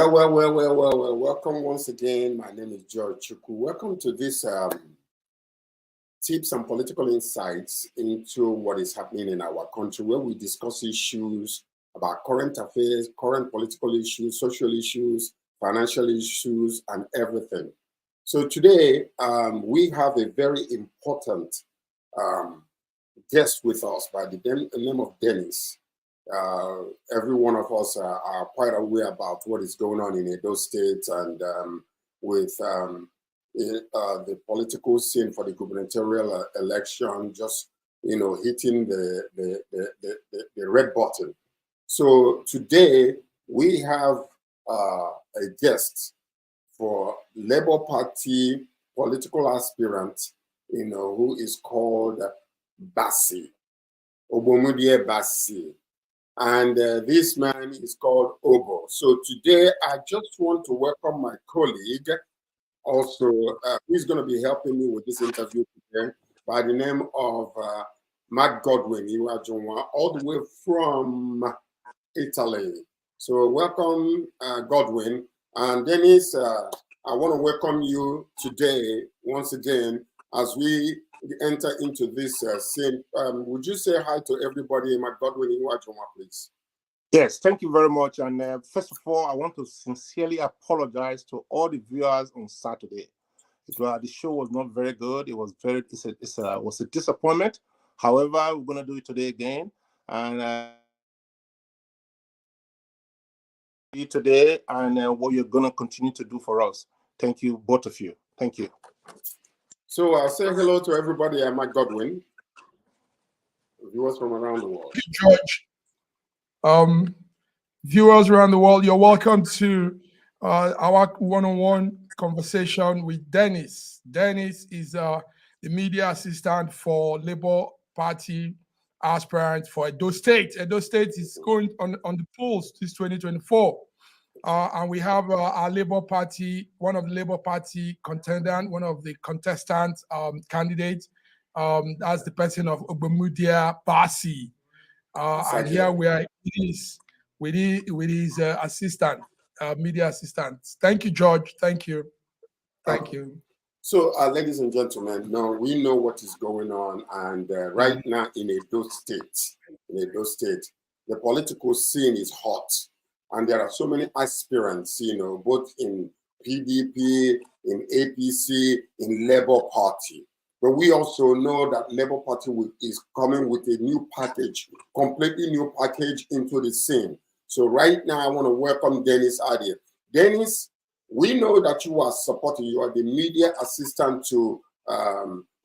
Well. Welcome once again. My name is George Chukwu. Welcome to this tips and political insights into what is happening in our country, where we discuss issues about current affairs, current political issues, social issues, financial issues, and everything. So today, we have a very important guest with us by the name of Dennis. Every one of us are quite aware about what is going on in Edo State and with the political scene for the gubernatorial election just, hitting the red button. So today we have a guest for Labour Party political aspirant, who is called BASSEY, Ogbemudia BASSEY. And this man is called Obo. So today, I just want to welcome my colleague, also, who's going to be helping me with this interview today, by the name of Matt Godwin, all the way from Italy. So welcome, Godwin. And Dennis, I want to welcome you today, once again, as we enter into this scene. Would you say hi to everybody, Matt Godwin, please? Yes, thank you very much. And first of all, I want to sincerely apologize to all the viewers on Saturday. The show was not very good. It was was a disappointment. However, we're going to do it today again. And today, and what you're going to continue to do for us. Thank you, both of you. Thank you. So I'll say hello to everybody. I'm Mike Godwin, viewers from around the world. George, viewers around the world, you're welcome to our one-on-one conversation with Dennis. Dennis is the media assistant for Labour Party aspirant for Edo State. Edo State is going on the polls this 2024. And we have our Labour Party, one of the Labour Party contendant, one of the contestant candidates. That's the person of Ogbemudia BASSEY. And here we are with his assistant, media assistant. Thank you, George. Thank you. Thank you. So, ladies and gentlemen, now we know what is going on, and right now in Edo State, the political scene is hot. And there are so many aspirants, both in PDP, in APC, in Labour Party. But we also know that Labour Party is coming with a new package, completely new package into the scene. So right now, I want to welcome Dennis Ediae. Dennis, we know that you are supporting, you are the media assistant to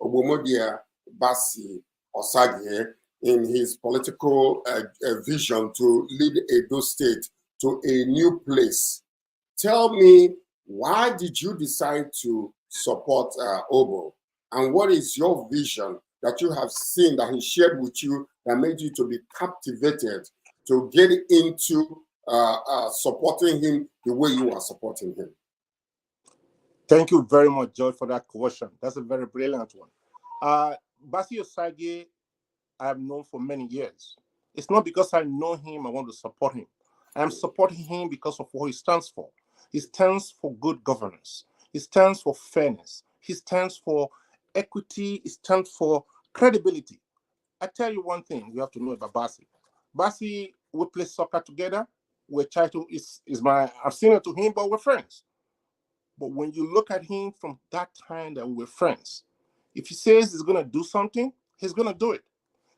Ogbemudia BASSEY OSAGIE in his political vision to lead Edo State to a new place. Tell me, why did you decide to support Obo? And what is your vision that you have seen that he shared with you that made you to be captivated to get into supporting him the way you are supporting him? Thank you very much, George, for that question. That's a very brilliant one. BASSEY OSAGIE, I have known for many years. It's not because I know him, I want to support him. I'm supporting him because of what he stands for. He stands for good governance. He stands for fairness. He stands for equity. He stands for credibility. I tell you one thing you have to know about BASSEY. BASSEY, we play soccer together. I've seen it to him, but we're friends. But when you look at him from that time that we were friends, if he says he's going to do something, he's going to do it.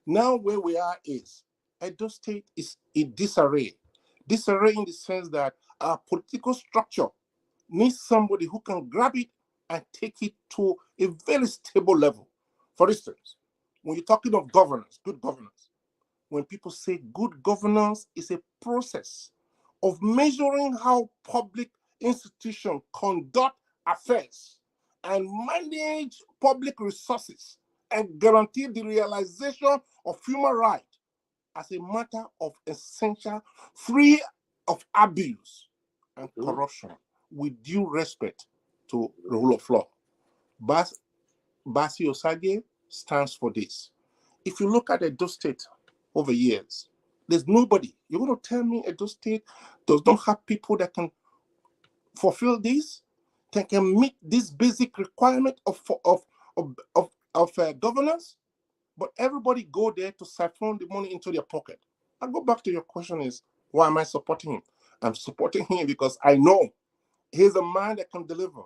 Now where we are is Edo State is in disarray. Disarray in the sense that our political structure needs somebody who can grab it and take it to a very stable level. For instance, when you're talking of governance, good governance, when people say good governance is a process of measuring how public institutions conduct affairs and manage public resources and guarantee the realization of human rights as a matter of essential, free of abuse and corruption, with due respect to the rule of law. BASSEY OSAGIE stands for this. If you look at Edo State over years, there's nobody. You're going to tell me Edo State does not have people that can fulfill this, that can meet this basic requirement of governance, but everybody go there to siphon the money into their pocket. I go back to your question is, why am I supporting him? I'm supporting him because I know he's a man that can deliver.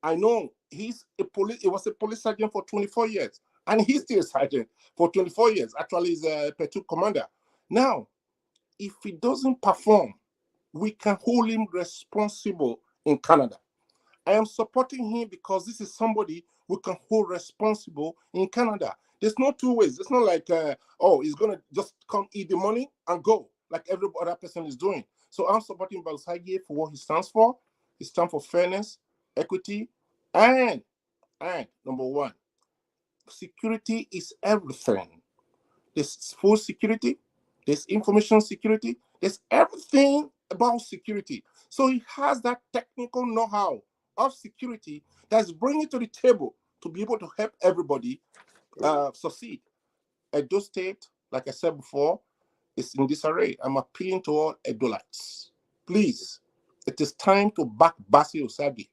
I know he was a police sergeant for 24 years, and he's still a sergeant for 24 years. Actually, he's a platoon commander. Now, if he doesn't perform, we can hold him responsible in Canada. I am supporting him because this is somebody we can hold responsible in Canada. There's no two ways. It's not like, he's going to just come eat the money and go, like every other person is doing. So I'm supporting OSAGIE for what he stands for. He stands for fairness, equity, and number one, security is everything. There's food security, there's information security, there's everything about security. So he has that technical know-how of security that's bringing to the table to be able to help everybody succeed. Edo State, like I said before, is in disarray. I'm appealing to all Edolites. Please, it is time to back BASSEY OSAGIE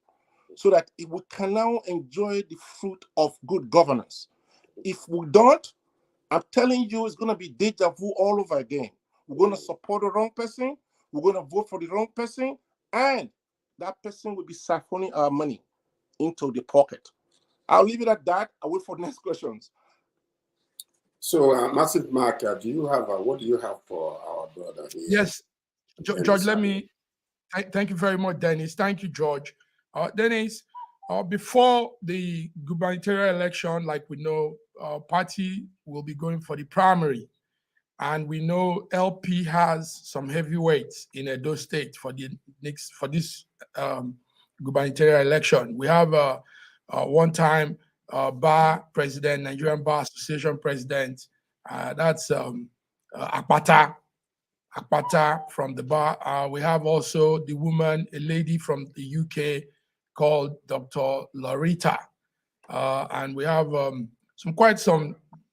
so that we can now enjoy the fruit of good governance. If we don't, I'm telling you, it's going to be deja vu all over again. We're going to support the wrong person, we're going to vote for the wrong person, and that person will be siphoning our money into the pocket. I'll leave it at that. I'll wait for the next questions. So, MASSIVEMAC, do you have what do you have for our brother here? Yes, George. Let me thank you very much, Dennis. Thank you, George. Dennis, before the gubernatorial election, like we know, party will be going for the primary, and we know LP has some heavyweights in Edo State for this gubernatorial election. We have one-time bar president, Nigerian Bar Association president. That's Akpata from the bar. We have also the woman, a lady from the UK called Dr. Loretta. And we have some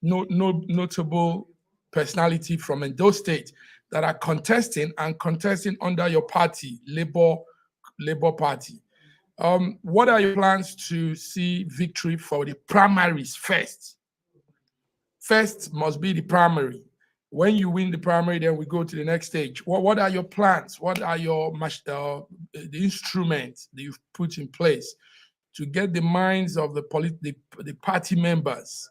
notable personality from Edo State that are contesting under your party, Labour Party. What are your plans to see victory for the primaries first? First must be the primary. When you win the primary, then we go to the next stage. What are your plans? What are your the instruments that you've put in place to get the minds of the party members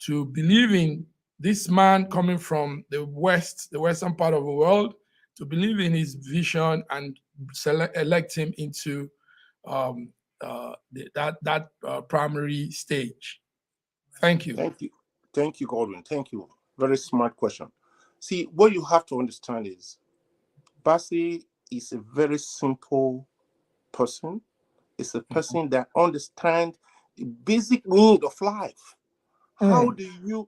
to believe in this man coming from the western part of the world, to believe in his vision and elect him into that primary stage? Thank you. Thank you, Godwin. Thank you. Very smart question. See, what you have to understand is BASSEY is a very simple person. It's a person that understands the basic need of life. How do you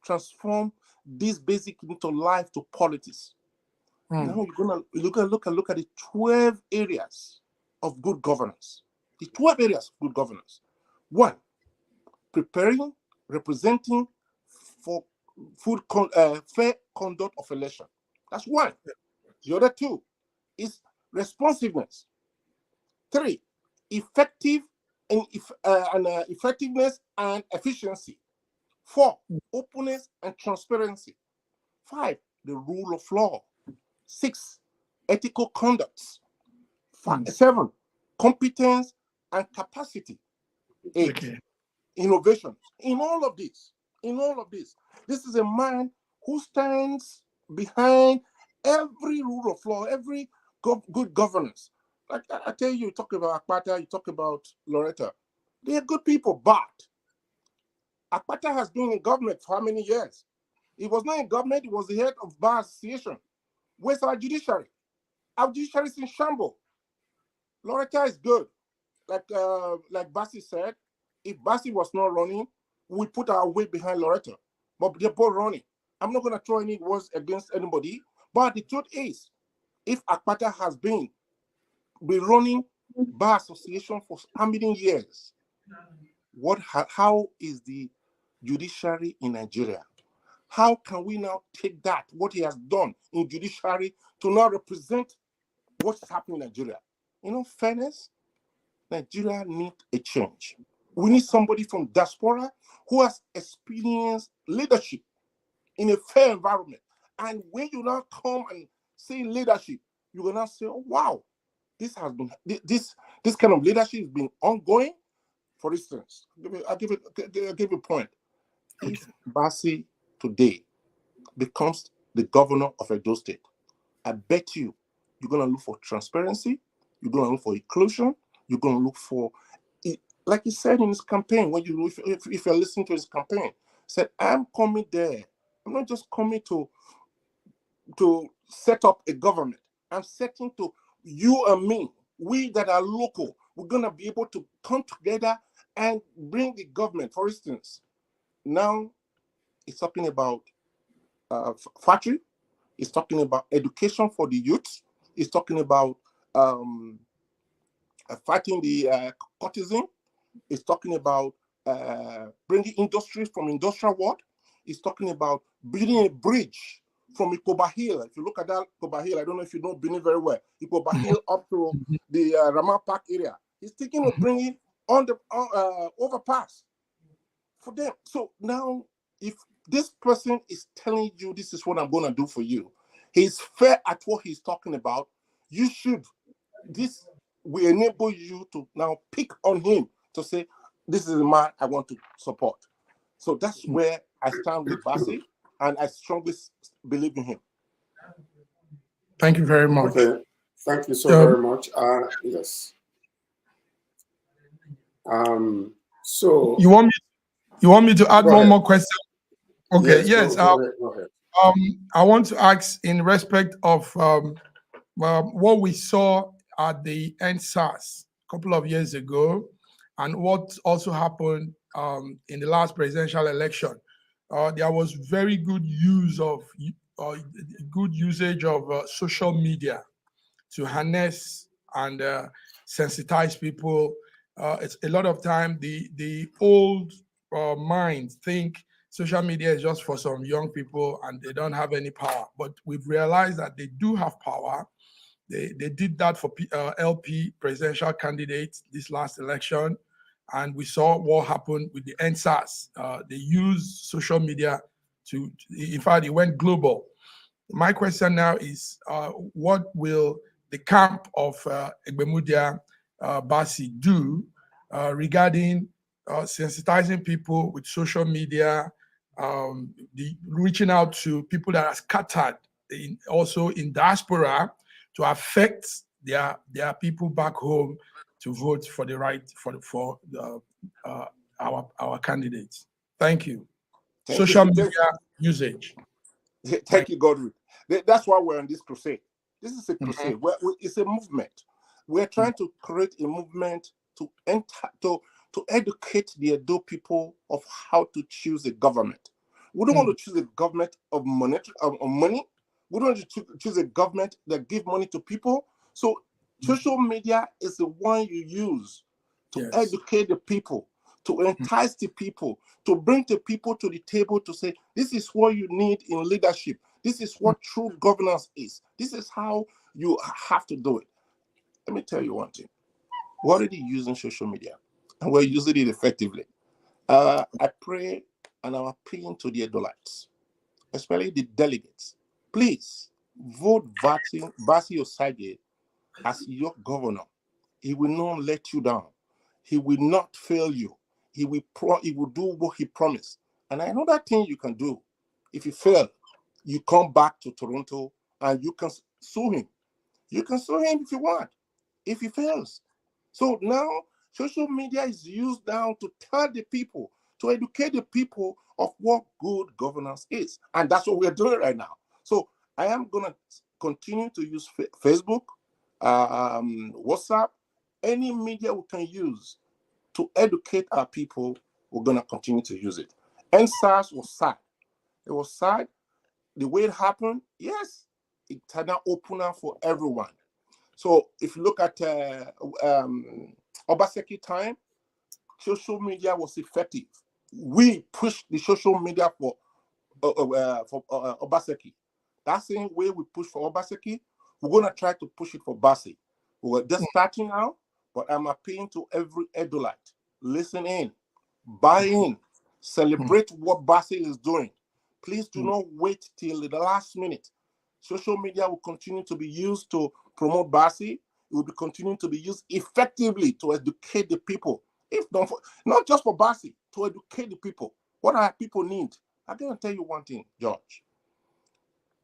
transform this basic into life to politics? Now you're gonna look at the 12 areas of good governance. The 12 areas of good governance. 1, preparing, representing for fair conduct of election. That's 1. The other 2 is responsiveness. 3, effectiveness and efficiency. 4, openness and transparency. 5, the rule of law. 6, ethical conducts. 7, competence and capacity. 8, innovation. In all of this, this is a man who stands behind every rule of law, every good governance. Like I tell you, you talk about Akpata, you talk about Loretta. They are good people, but Akpata has been in government for how many years? He was not in government, he was the head of Bar Association. Where's our judiciary? Our judiciary is in shambles. Loretta is good. Like BASSEY said, if BASSEY was not running, we put our weight behind Loretta. But they're both running. I'm not going to throw any words against anybody, but the truth is, if Akpata has been running Bar Association for how many years? How is the judiciary in Nigeria? How can we now take what he has done in judiciary to now represent what's happening in Nigeria? fairness, Nigeria needs a change. We need somebody from diaspora who has experienced leadership in a fair environment. And when you now come and say leadership, you're gonna say, oh, wow, this kind of leadership has been ongoing. For instance, I'll give you a point. If BASSEY today becomes the governor of Edo State, I bet you're gonna look for transparency, you're gonna look for inclusion, you're gonna look for, like he said in his campaign, when if you're listening to his campaign, said, I'm coming there. I'm not just coming to set up a government. I'm setting to you and me, we that are local, we're gonna be able to come together and bring the government. For instance, now it's talking about factory, it's talking about education for the youth, it's talking about fighting the courtesan, it's talking about bringing industries from industrial world, it's talking about building a bridge from Ikoba Hill. If you look at that Ikoba Hill, I don't know if you know Benin very well, Ikoba Hill up to the Rama Park area. He's thinking of bringing on the overpass for them. So now, if this person is telling you this is what I'm going to do for you, he's fair at what he's talking about, you should, this will enable you to now pick on him to say, this is the man I want to support. So that's where I stand with BASSEY, and I strongly believe in him. Thank you very much. Okay, thank you so very much. Yes. So you want me to add one more question? Okay. Yes. Go ahead. I want to ask in respect of what we saw at the NSAS a couple of years ago, and what also happened in the last presidential election. There was very good use of good usage of social media to harness and sensitize people. It's a lot of time the old minds think social media is just for some young people and they don't have any power. But we've realized that they do have power. They did that for LP presidential candidates this last election. And we saw what happened with the NSAS. They used social media in fact, it went global. My question now is, what will the camp of Ogbemudia BASSEY do regarding sensitizing people with social media, reaching out to people that are scattered also in diaspora to affect their people back home to vote for the right for our candidates? Thank you. Social media usage. Thank you, Godwin. That's why we're on this crusade. This is a crusade. It's a movement. We're trying to create a movement to educate the Edo people of how to choose a government. We don't want to choose a government of money. We don't want to choose a government that gives money to people. So social media is the one you use to educate the people, to entice the people, to bring the people to the table to say, this is what you need in leadership. This is what true governance is. This is how you have to do it. Let me tell you one thing. We're already using social media, and we're using it effectively. I pray and I'm appealing to the Edolites, especially the delegates. Please vote BASSEY OSAGIE as your governor. He will not let you down. He will not fail you. He will do what he promised. And I know that thing you can do. If you fail, you come back to Toronto and you can sue him. You can sue him if you want, if he fails. So now social media is used now to tell the people, to educate the people of what good governance is. And that's what we're doing right now. So I am going to continue to use Facebook, WhatsApp, any media we can use to educate our people. We're going to continue to use it. NSAS was sad. It was sad. The way it happened, yes, it had an opener for everyone. So if you look at Obaseki time, social media was effective. We pushed the social media for Obaseki. That same way we push for Obaseki, we're going to try to push it for BASSEY. We're just starting out, but I'm appealing to every Edolite. Listen in, buy in, celebrate what BASSEY is doing. Please do not wait till the last minute. Social media will continue to be used to promote BASSEY. It will be continuing to be used effectively to educate the people. If not just for BASSEY, to educate the people. What our people need? I'm going to tell you one thing, George.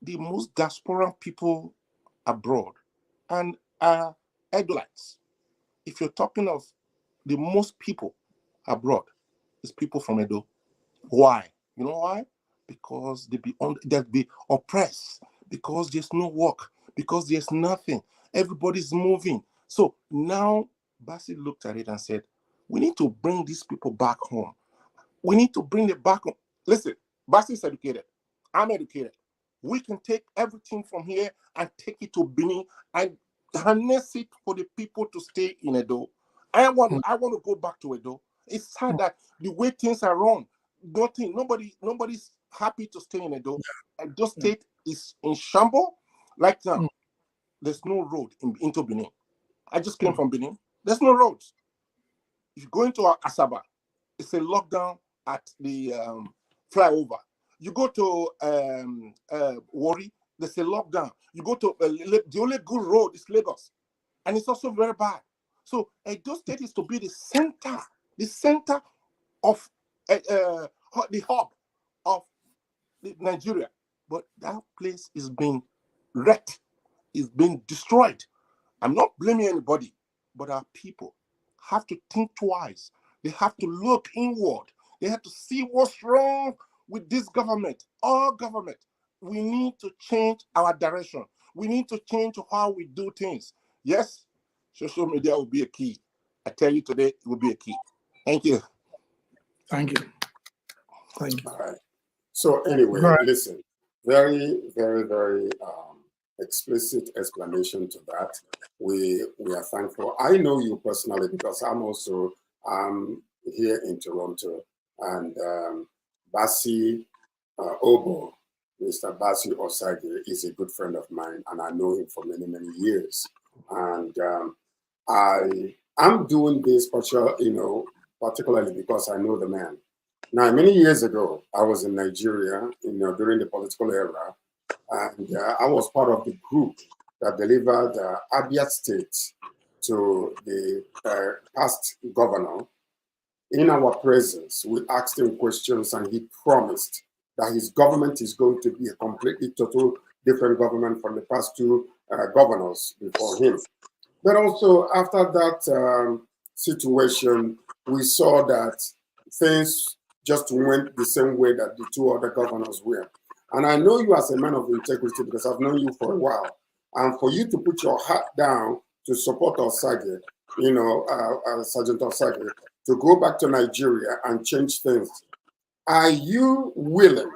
The most diasporan people abroad and Edolites. If you're talking of the most people abroad, it's people from Edo. Why? You know why? Because they'll be oppressed, because there's no work, because there's nothing. Everybody's moving. So now BASSEY looked at it and said, we need to bring these people back home. We need to bring them back home. Listen, BASSEY is educated. I'm educated. We can take everything from here and take it to Benin and harness it for the people to stay in Edo. I want to go back to Edo. It's sad that the way things are run, nobody's happy to stay in Edo. Edo State is in shambles. Like now, there's no road into Benin. I just came from Benin. There's no roads. If you go into Asaba, it's a lockdown at the flyover. You go to Warri, there's a lockdown. You go to the only good road is Lagos, and it's also very bad. So Edo State is to be the center of the hub of Nigeria, but that place is being wrecked, is being destroyed. I'm not blaming anybody, but our people have to think twice. They have to look inward. They have to see what's wrong with this government, our government. We need to change our direction. We need to change how we do things. Yes, social media will be a key. I tell you today, it will be a key. Thank you. Thank you. Thank you. All right. So anyway, listen, very, very, very explicit explanation to that. We are thankful. I know you personally because I'm also here in Toronto, and BASSEY Obo, Mr. BASSEY OSAGIE, is a good friend of mine, and I know him for many, many years. And I'm doing this particularly because I know the man. Now, many years ago, I was in Nigeria, during the political era, and I was part of the group that delivered Abia State to the past governor. In our presence, we asked him questions, and he promised that his government is going to be a completely total different government from the past two governors before him. But also, after that situation, we saw that things just went the same way that the two other governors were. And I know you as a man of integrity because I've known you for a while. And for you to put your hat down to support OSAGIE, Sergeant OSAGIE, to go back to Nigeria and change things, are you willing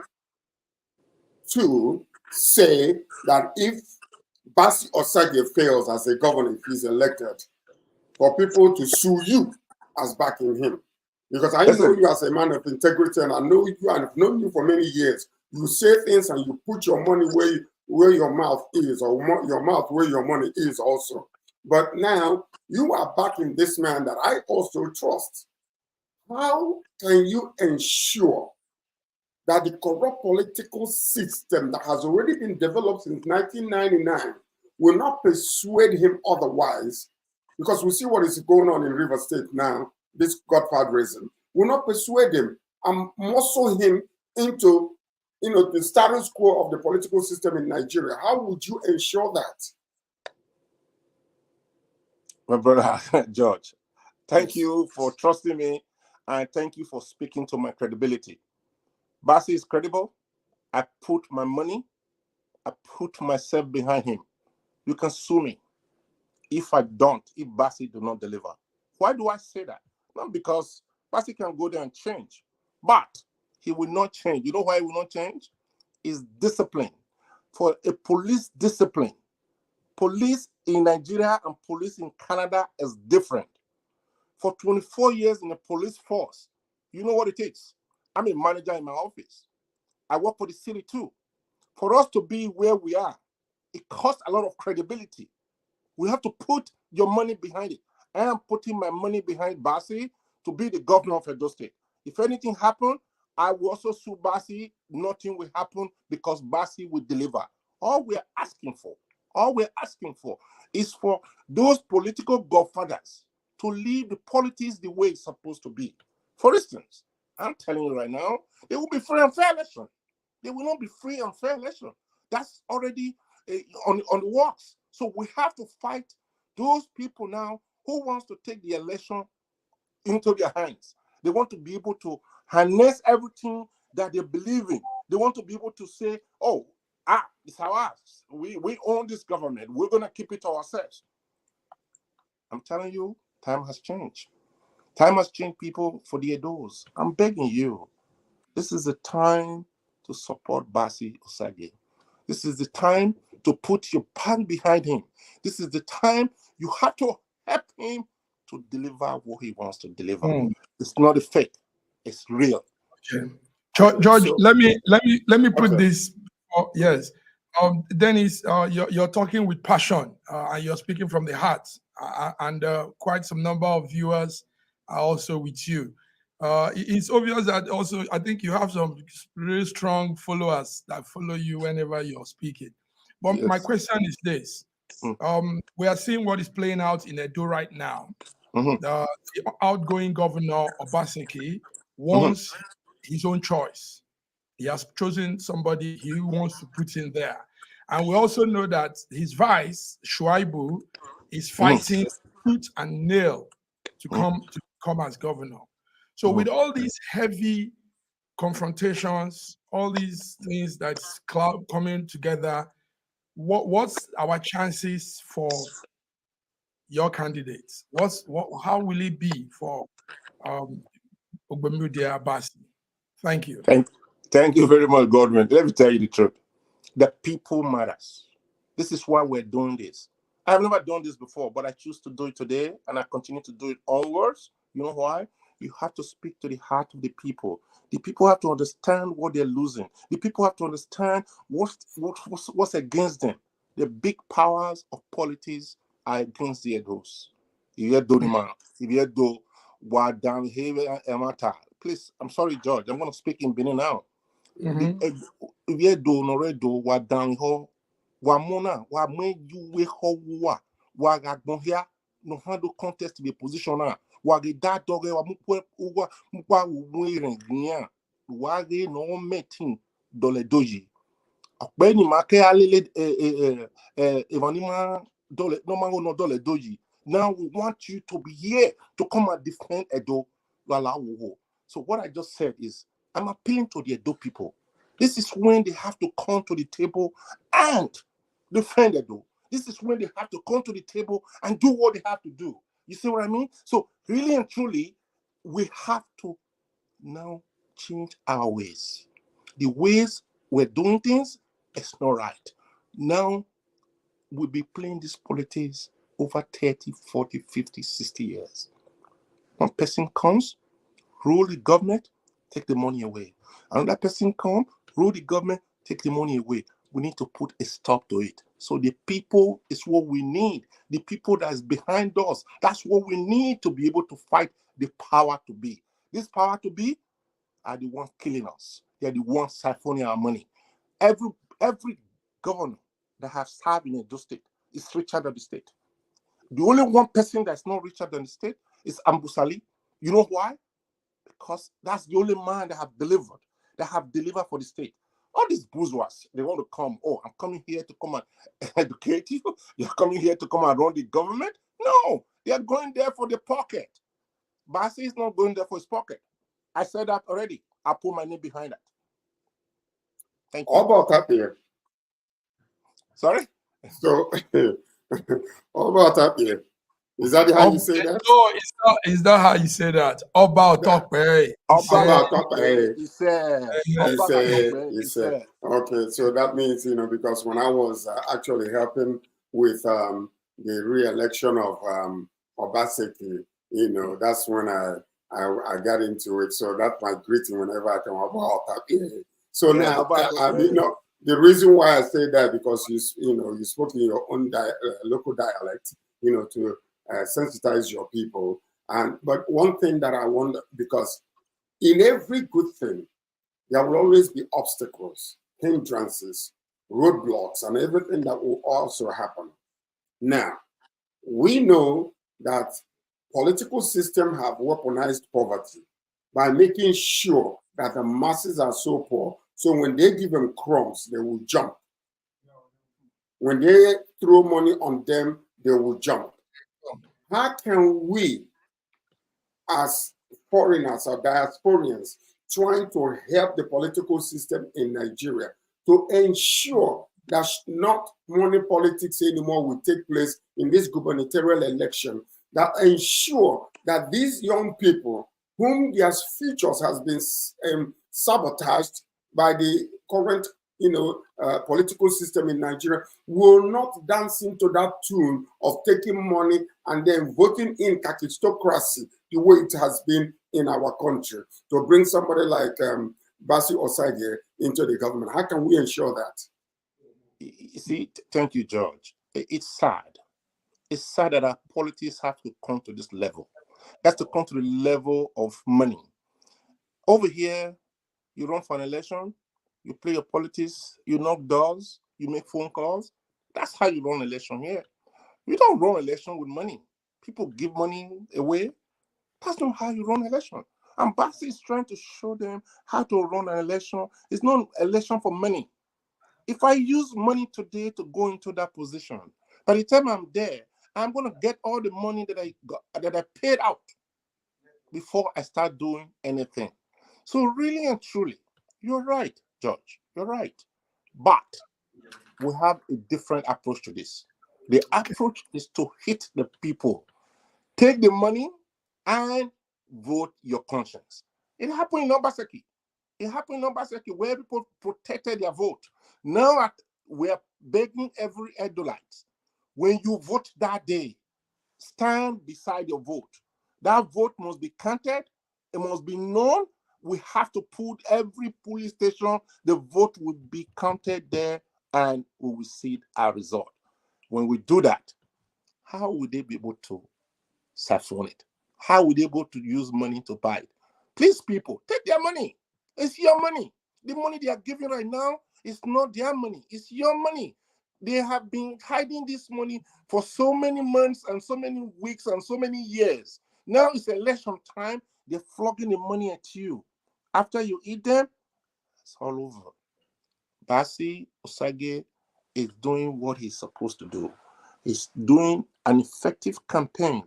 to say that if BASSEY OSAGIE fails as a governor, if he's elected, for people to sue you as backing him? Because I know you as a man of integrity, and I know you and I've known you for many years. You say things and you put your money where your mouth is, or your mouth where your money is also. But now you are backing this man that I also trust. How can you ensure that the corrupt political system that has already been developed since 1999 will not persuade him otherwise? Because we see what is going on in River State now, this godfatherism, will not persuade him and muscle him into the status quo of the political system in Nigeria. How would you ensure that? My brother, George, thank you for trusting me, and thank you for speaking to my credibility. BASSEY is credible. I put my money, I put myself behind him. You can sue me if BASSEY do not deliver. Why do I say that? Not because BASSEY can go there and change, but he will not change. You know why he will not change? Is discipline. For a police discipline, police in Nigeria and police in Canada is different. For 24 years in the police force, you know what it takes. I'm a manager in my office. I work for the city too. For us to be where we are, it costs a lot of credibility. We have to put your money behind it. I am putting my money behind BASSEY to be the governor of Edo State. If anything happens, I will also sue BASSEY. Nothing will happen because BASSEY will deliver. All we're asking for is for those political godfathers to leave the politics the way it's supposed to be. For instance, I'm telling you right now, there will be free and fair election. There will not be free and fair election. That's already on the works. So we have to fight those people now who wants to take the election into their hands. They want to be able to harness everything that they believe in. They want to be able to say, oh, it's ours. We own this government. We're going to keep it to ourselves. I'm telling you, time has changed. Time has changed, people, for the Edos. I'm begging you. This is the time to support BASSEY OSAGIE. This is the time to put your pan behind him. This is the time you have to help him to deliver what he wants to deliver. It's not a fake. It's real. Okay. George, So, let me put okay. this. Yes, Dennis, you're talking with passion, and you're speaking from the heart, and quite some number of viewers are also with you. It's obvious that also I think you have some really strong followers that follow you whenever you're speaking. But Yes. my question is this: we are seeing what is playing out in Edo right now. The outgoing governor Obaseki wants his own choice. He has chosen somebody he wants to put in there. And we also know that his vice, Shuaibu, is fighting tooth and nail to come as governor. So with all these heavy confrontations, all these things that's coming together, what's our chances for your candidates? How will it be for Ogbemudia BASSEY? Thank you. Thank you very much, Godwin. Let me tell you the truth. The people matters. This is why we're doing this. I've never done this before, but I choose to do it today, and I continue to do it onwards. You know why? You have to speak to the heart of the people. The people have to understand what they're losing. The people have to understand what's against them. The big powers of politics are against the Edos. If you do the man, if you do what down here, please, I'm sorry, George. I'm going to speak in Benin now. If you do no do what down here, what mona, what made you we ho wa got here, no handle contest to be position now. Wage that dog wa mukwa wirin nya wage no meeting dole doji ọ̀gbẹ́ni make alele evanima dole no mango no dole doji. Now we want you to be here to come and defend Edo. So what I just said is I'm appealing to the Edo people. This is when they have to come to the table and defend Edo. This is when they have to come to the table and do what they have to do. You see what I mean? So really and truly, we have to now change our ways. The ways we're doing things is not right. Now we'll be playing this politics over 30, 40, 50, 60 years. One person comes, rule the government, take the money away. Another person comes, rule the government, take the money away. We need to put a stop to it. So the people is what we need. The people that is behind us, that's what we need to be able to fight the power to be. This power to be are the ones killing us. They're the ones siphoning our money. Every governor that has served in Edo State is richer than the state. The only one person that's not richer than the state is Ambusali. You know why? Because that's the only man that have delivered for the state. All these bourgeois, they want to come. Oh, I'm coming here to come and educate you. You're coming here to come and run the government. No, they are going there for the pocket. BASSEY is not going there for his pocket. I said that already. I put my name behind that. Thank you. How about that here? Sorry? So, how about that here? Is that how you say that? No, it's not how you say that. About He said. Okay, so that means, because when I was actually helping with the re-election of Obaseki, that's when I got into it. So that's my greeting whenever I come about that. So now, the reason why I say that, because you spoke in your own local dialect, to sensitize your people. But one thing that I wonder, because in every good thing, there will always be obstacles, hindrances, roadblocks, and everything that will also happen. Now, we know that political systems have weaponized poverty by making sure that the masses are so poor, so when they give them crumbs, they will jump. When they throw money on them, they will jump. How can we, as foreigners or diasporians, trying to help the political system in Nigeria to ensure that not money politics anymore will take place in this gubernatorial election, that ensure that these young people whom their futures has been sabotaged by the current political system in Nigeria will not dance into that tune of taking money and then voting in kakistocracy the way it has been in our country to bring somebody like BASSEY OSAGIE into the government. How can we ensure that? You see, thank you, George. It's sad. It's sad that our politics have to come to this level. That's to come to the level of money. Over here, you run for an election, you play your politics, you knock doors, you make phone calls. That's how you run an election here. You don't run an election with money. People give money away. That's not how you run an election. And BASSEY is trying to show them how to run an election. It's not an election for money. If I use money today to go into that position, by the time I'm there, I'm going to get all the money that I paid out before I start doing anything. So really and truly, you're right, George. You're right. But we have a different approach to this. The approach is to hit the people. Take the money and vote your conscience. It happened in Obaseki. It happened in Obaseki where people protected their vote. Now we're begging every Edolite, when you vote that day, stand beside your vote. That vote must be counted. It must be known. We have to put every police station, the vote will be counted there, and we will see our result. When we do that, how will they be able to siphon it? How will they be able to use money to buy it? Please, people, take their money. It's your money. The money they are giving right now is not their money. It's your money. They have been hiding this money for so many months and so many weeks and so many years. Now it's election time. They're flogging the money at you. After you eat them, it's all over. BASSEY OSAGIE is doing what he's supposed to do. He's doing an effective campaign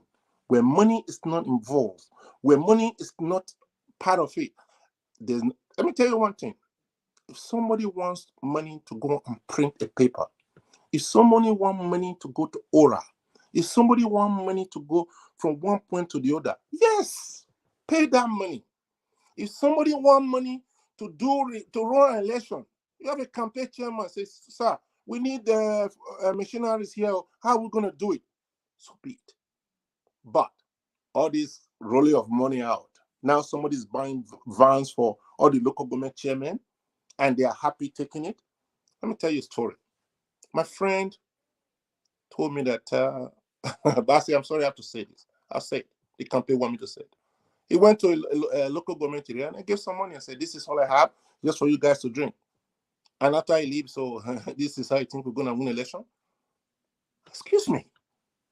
where money is not involved, where money is not part of it. Let me tell you one thing. If somebody wants money to go and print a paper, if somebody wants money to go to Aura, if somebody wants money to go from one point to the other, yes, pay that money. If somebody wants money to run an election, you have a campaign chairman says, sir, we need machineries here. How are we going to do it? So be it. But all this rolling of money out, now somebody's buying vans for all the local government chairmen, and they are happy taking it. Let me tell you a story. My friend told me that, BASSEY, I'm sorry I have to say this. I'll say it. The campaign want me to say it. He went to a local government area and I gave some money and said, this is all I have just for you guys to drink. And after I leave, so this is how you think we're going to win election? Excuse me.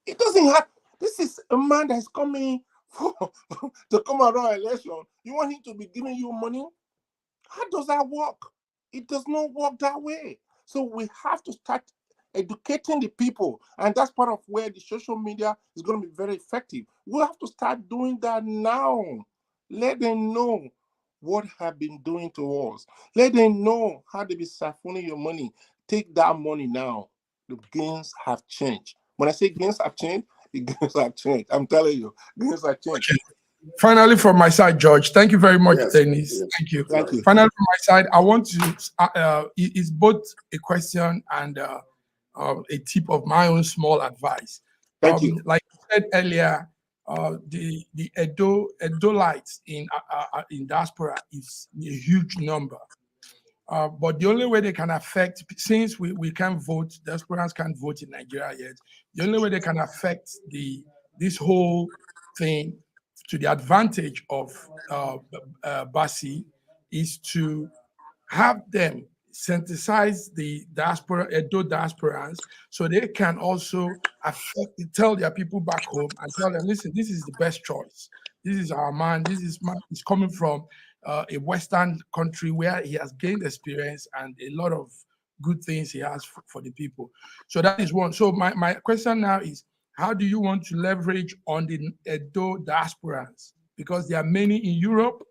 It doesn't have, this is a man that is coming to come around election. You want him to be giving you money? How does that work? It does not work that way. So we have to start educating the people. And that's part of where the social media is going to be very effective. We have to start doing that now. Let them know what have been doing to us. Let them know how to be siphoning your money. Take that money now. The gains have changed. When I say gains have changed, the gains have changed. I'm telling you, gains have changed. Okay. Finally, from my side, George, thank you very much, Dennis. Yes. Thank you. Thank you. Finally, from my side, I want to, it's both a question and a tip of my own small advice. Thank you. Like you said earlier, the Edolites in diaspora is a huge number. But the only way they can affect, since we can't vote, the aspirants can't vote in Nigeria yet, the only way they can affect this whole thing to the advantage of BASSEY is to have them synthesize the diaspora, Edo diasporans, so they can also tell their people back home and tell them, listen, this is the best choice. This is our man. This is man. He's coming from a Western country where he has gained experience and a lot of good things he has for the people. So that is one. So my question now is, how do you want to leverage on the Edo diasporans? Because there are many in Europe,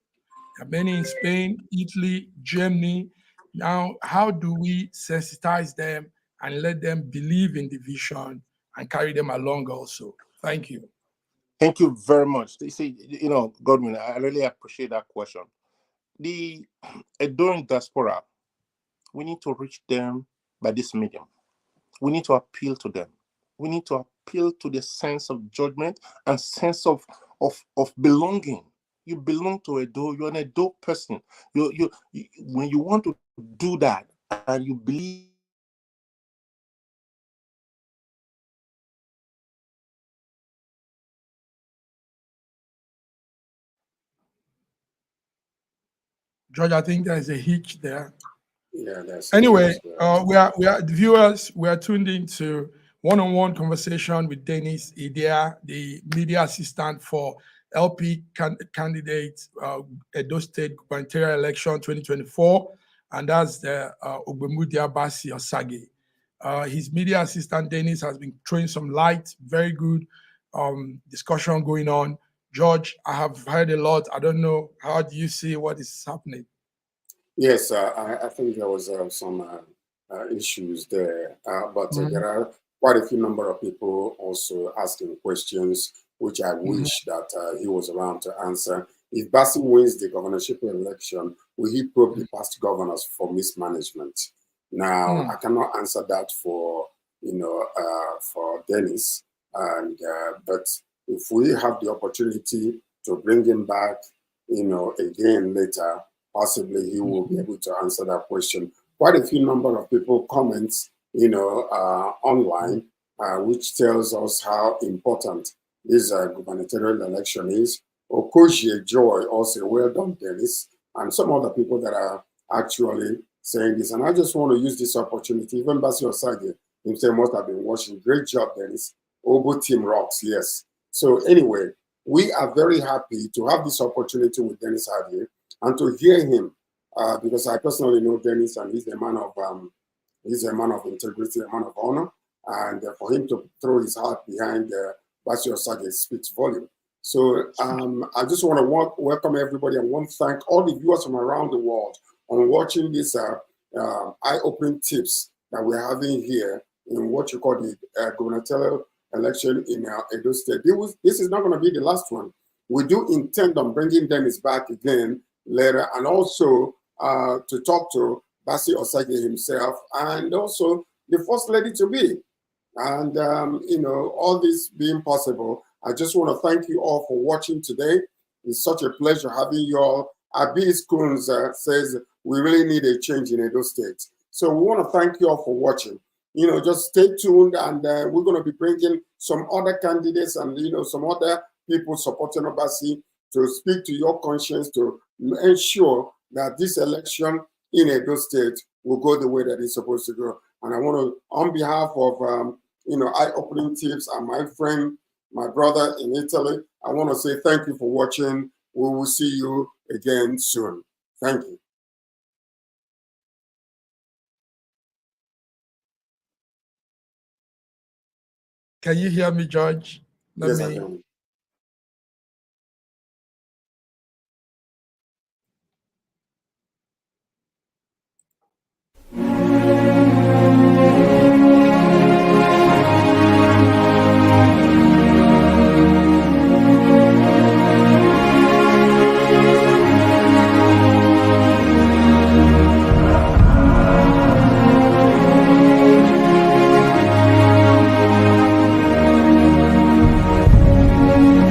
there are many in Spain, Italy, Germany. Now, how do we sensitize them and let them believe in the vision and carry them along also? Thank you. Thank you very much. You see, Godwin, I really appreciate that question. The Edoing diaspora, we need to reach them by this medium. We need to appeal to them. We need to appeal to the sense of judgment and sense of belonging. You belong to Edo. You're an Edo person. You when you want to do that and you believe. George, I think there's a hitch there. Yeah, that's anyway. We are viewers. We are tuned into one-on-one conversation with Dennis Ediae, the media assistant for LP candidate Edo State gubernatorial election 2024, and that's the Ogbemudia BASSEY OSAGIE. His media assistant Dennis has been throwing some light, very good discussion going on. George, I have heard a lot. I don't know, how do you see what is happening? Yes, I think there was some issues there, but there are quite a few number of people also asking questions, which I wish that he was around to answer. If BASSEY wins the governorship election, will he probe the past governors for mismanagement? Now, I cannot answer that for for Dennis, and but if we have the opportunity to bring him back, again later, possibly he will be able to answer that question. Quite a few number of people comments, online, which tells us how important this gubernatorial election is. Okogie Joy also, well done, Dennis, and some other people that are actually saying this. And I just want to use this opportunity. Even BASSEY OSAGIE himself must have been watching. Great job, Dennis. Obo team rocks, yes. So anyway, we are very happy to have this opportunity with Dennis Hadier and to hear him, because I personally know Dennis, and he's a man of integrity, a man of honor, and for him to throw his heart behind BASSEY OSAGIE speaks volume. So I just want to welcome everybody and want to thank all the viewers from around the world on watching these eye-opening tips that we're having here in what you call the gubernatorial election in Edo State. This is not going to be the last one. We do intend on bringing Dennis back again later, and also to talk to BASSEY OSAGIE himself, and also the First Lady to be. And, all this being possible, I just want to thank you all for watching today. It's such a pleasure having you all. Abis Kunz says we really need a change in Edo State. So we want to thank you all for watching. Just stay tuned, and we're going to be bringing some other candidates and, some other people supporting BASSEY to speak to your conscience, to ensure that this election in Edo State will go the way that it's supposed to go. And I want to, on behalf of, eye-opening tips and my friend, my brother in Italy, I want to say thank you for watching. We will see you again soon. Thank you. Can you hear me, George? Yes, I can.